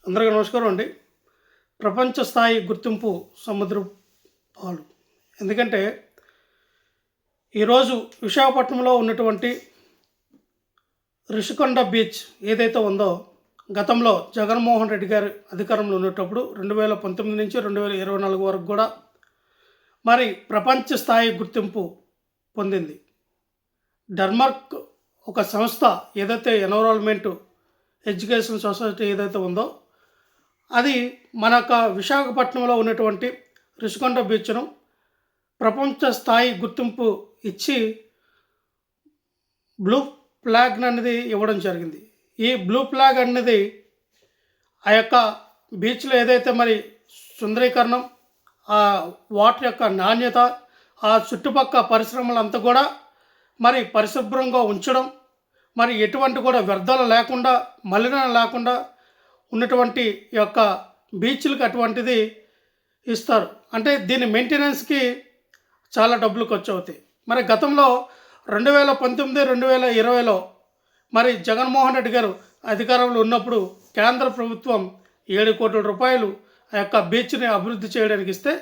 అందరికీ నమస్కారం అండి. ప్రపంచ స్థాయి గుర్తింపు సముద్ర పాలు. ఎందుకంటే ఈరోజు విశాఖపట్నంలో ఉన్నటువంటి రిషికొండ బీచ్ ఏదైతే ఉందో, గతంలో జగన్మోహన్ రెడ్డి గారు అధికారంలో ఉన్నప్పుడు 2019 నుంచి 2024 వరకు కూడా మరి ప్రపంచ స్థాయి గుర్తింపు పొందింది. డెన్మార్క్ ఒక సంస్థ ఏదైతే ఎన్విరాన్మెంట్ ఎడ్యుకేషన్ సొసైటీ ఏదైతే ఉందో, అది మన విశాఖపట్నంలో ఉన్నటువంటి రిషికొండ బీచ్ను ప్రపంచ స్థాయి గుర్తింపు ఇచ్చి బ్లూ ఫ్లాగ్ అనేది ఇవ్వడం జరిగింది. ఈ బ్లూ ఫ్లాగ్ అనేది ఆ యొక్క బీచ్లో ఏదైతే మరి సుందరీకరణం, ఆ వాటర్ యొక్క నాణ్యత, ఆ చుట్టుపక్కల పరిశ్రమలంతా కూడా మరి పరిశుభ్రంగా ఉంచడం, మరి ఎటువంటి కూడా వ్యర్థాలు లేకుండా, మలినం లేకుండా ఉన్నటువంటి యొక్క బీచ్లకు అటువంటిది ఇస్తారు. అంటే దీని మెయింటెనెన్స్కి చాలా డబ్బులు ఖర్చు అవుతాయి. మరి గతంలో 2019, 2020లో మరి జగన్మోహన్ రెడ్డి గారు అధికారంలో ఉన్నప్పుడు కేంద్ర ప్రభుత్వం 7 కోట్ల రూపాయలు ఆ యొక్క బీచ్ని అభివృద్ధి చేయడానికి ఇస్తే,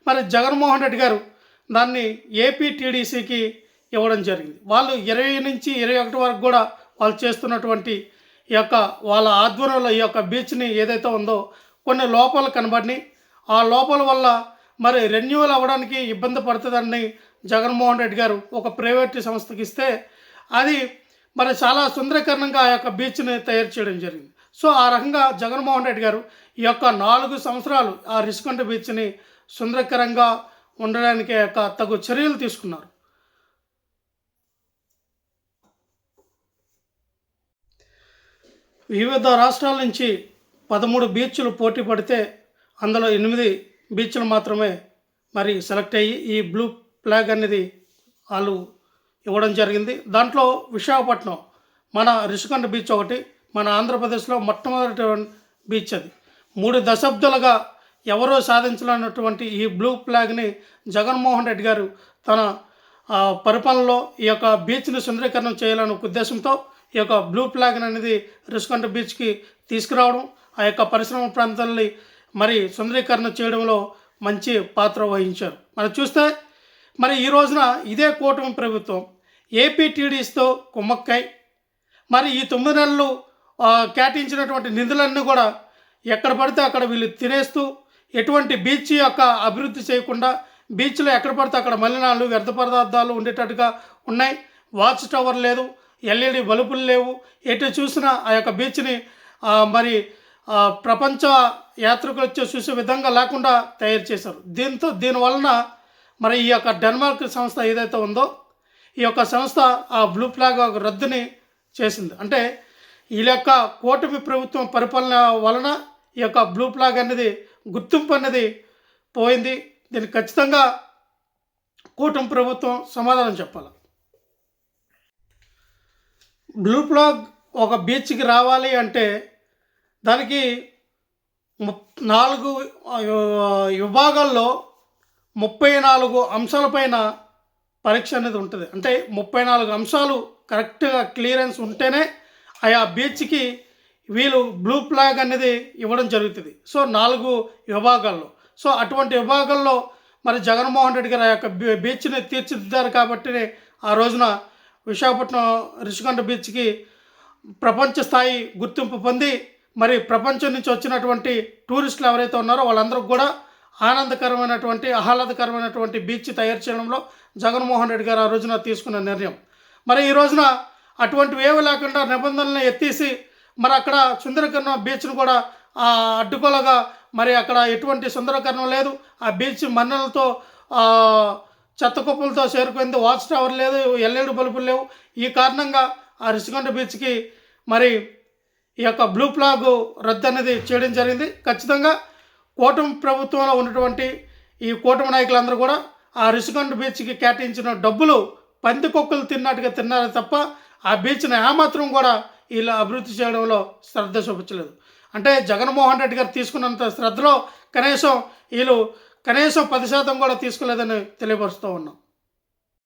మరి జగన్మోహన్ రెడ్డి గారు దాన్ని ఏపీటీడీసీకి ఇవ్వడం జరిగింది. వాళ్ళు 20 నుంచి 21 వరకు కూడా వాళ్ళు చేస్తున్నటువంటి ఈ యొక్క వాళ్ళ ఆధ్వర్యంలో ఈ యొక్క బీచ్ని ఏదైతే ఉందో కొన్ని లోపాలు కనబడినాయి. ఆ లోపాల వల్ల మరి రెన్యువల్ అవ్వడానికి ఇబ్బంది పడుతుందని జగన్మోహన్ రెడ్డి గారు ఒక ప్రైవేట్ సంస్థకి ఇస్తే, అది మరి చాలా సుందరీకరణంగా ఆ యొక్క బీచ్ని తయారు చేయడం జరిగింది. సో ఆ రకంగా జగన్మోహన్ రెడ్డి గారు ఈ యొక్క 4 సంవత్సరాలు ఆ రిషికొండ బీచ్ని సుందరీకరంగా ఉండడానికి యొక్క తగు చర్యలు తీసుకున్నారు. వివిధ రాష్ట్రాల నుంచి 13 బీచ్లు పోటీ పడితే అందులో 8 బీచ్లు మాత్రమే మరి సెలెక్ట్ అయ్యి ఈ బ్లూ ఫ్లాగ్ అనేది వాళ్ళు ఇవ్వడం జరిగింది. దాంట్లో విశాఖపట్నం మన రిషికొండ బీచ్ ఒకటి, మన ఆంధ్రప్రదేశ్లో మొట్టమొదటి బీచ్. అది 3 దశాబ్దాలుగా ఎవరో సాధించలేనటువంటి ఈ బ్లూ ఫ్లాగ్ని జగన్మోహన్ రెడ్డి గారు తన పరిపాలనలో ఈ యొక్క బీచ్ని సుందరీకరణం చేయాలనే ఉద్దేశంతో ఈ యొక్క బ్లూ ఫ్లాగ్ అనేది రిషికొండ బీచ్కి తీసుకురావడం, ఆ యొక్క పరిశ్రమ ప్రాంతాలని మరి సుందరీకరణ చేయడంలో మంచి పాత్ర వహించారు. మనం చూస్తే మరి ఈ రోజున ఇదే కూటమి ప్రభుత్వం ఏపీటీడీసీతో కుమ్మక్కై మరి ఈ 9 నెలలు కేటాయించినటువంటి నిధులన్నీ కూడా ఎక్కడ పడితే అక్కడ వీళ్ళు తినేస్తూ, ఎటువంటి బీచ్ యొక్క అభివృద్ధి చేయకుండా, బీచ్లో ఎక్కడ పడితే అక్కడ మలినాలు, వ్యర్థ పదార్థాలు ఉండేటట్టుగా ఉన్నాయి. వాచ్ టవర్ లేదు, ఎల్ఈడి బల్బులు లేవు. ఎటు చూసినా ఆ యొక్క బీచ్ని మరి ప్రపంచ యాత్రికులు వచ్చి చూసే విధంగా లేకుండా తయారు చేశారు. దీనివలన మరి ఈ యొక్క డెన్మార్క్ సంస్థ ఏదైతే ఉందో, ఈ యొక్క సంస్థ ఆ బ్లూ ఫ్లాగ్ రద్దుని చేసింది. అంటే ఈ యొక్క కూటమి ప్రభుత్వం పరిపాలన వలన ఈ యొక్క బ్లూ ఫ్లాగ్ అనేది గుర్తింపు అనేది పోయింది. దీనికి ఖచ్చితంగా కూటమి ప్రభుత్వం సమాధానం చెప్పాలి. బ్లూ ఫ్లాగ్ ఒక బీచ్కి రావాలి అంటే దానికి 4 విభాగాల్లో 34 అంశాలపైన పరీక్ష అనేది ఉంటుంది. అంటే 34 అంశాలు కరెక్ట్గా క్లియరెన్స్ ఉంటేనే ఆయా బీచ్కి వీళ్ళు బ్లూ ఫ్లాగ్ అనేది ఇవ్వడం జరుగుతుంది. సో 4 విభాగాల్లో. సో అటువంటి విభాగాల్లో మరి జగన్మోహన్ రెడ్డి గారు ఆ యొక్క బీచ్ని తీర్చిదిద్దారు కాబట్టి ఆ రోజున విశాఖపట్నం రిషికొండ బీచ్కి ప్రపంచ స్థాయి గుర్తింపు పొంది, మరి ప్రపంచం నుంచి వచ్చినటువంటి టూరిస్టులు ఎవరైతే ఉన్నారో వాళ్ళందరూ కూడా ఆహ్లాదకరమైనటువంటి బీచ్ తయారు చేయడంలో జగన్మోహన్ రెడ్డి గారు ఆ రోజున తీసుకున్న నిర్ణయం. మరి ఈ రోజున అటువంటివి ఏమీ లేకుండా నిబంధనలను ఎత్తేసి మరి అక్కడ సుందరీకరణ బీచ్ను కూడా అడ్డుకోలుగా మరి అక్కడ ఎటువంటి సుందరీకరణ లేదు. ఆ బీచ్ మన్నలతో చెత్త కుప్పలతో చేరుకుంది. వాచ్ టవర్ లేదు, ఎల్ఈడి బల్బులు లేవు. ఈ కారణంగా ఆ రిషికొండ బీచ్కి మరి ఈ యొక్క బ్లూ ఫ్లాగ్ రద్దు అనేది చేయడం జరిగింది. ఖచ్చితంగా కూటమి ప్రభుత్వంలో ఉన్నటువంటి ఈ కూటమి నాయకులందరూ కూడా ఆ రిషికొండ బీచ్కి కేటాయించిన డబ్బులు పందికొక్కులు తిన్నట్టుగా తిన్నారే తప్ప ఆ బీచ్ని ఏమాత్రం కూడా వీళ్ళు అభివృద్ధి చేయడంలో శ్రద్ధ చూపించలేదు. అంటే జగన్మోహన్ రెడ్డి గారు తీసుకున్నంత శ్రద్ధలో కనీసం వీళ్ళు 10% కూడా తీసుకోలేదని తెలియపరుస్తూ ఉన్నాం.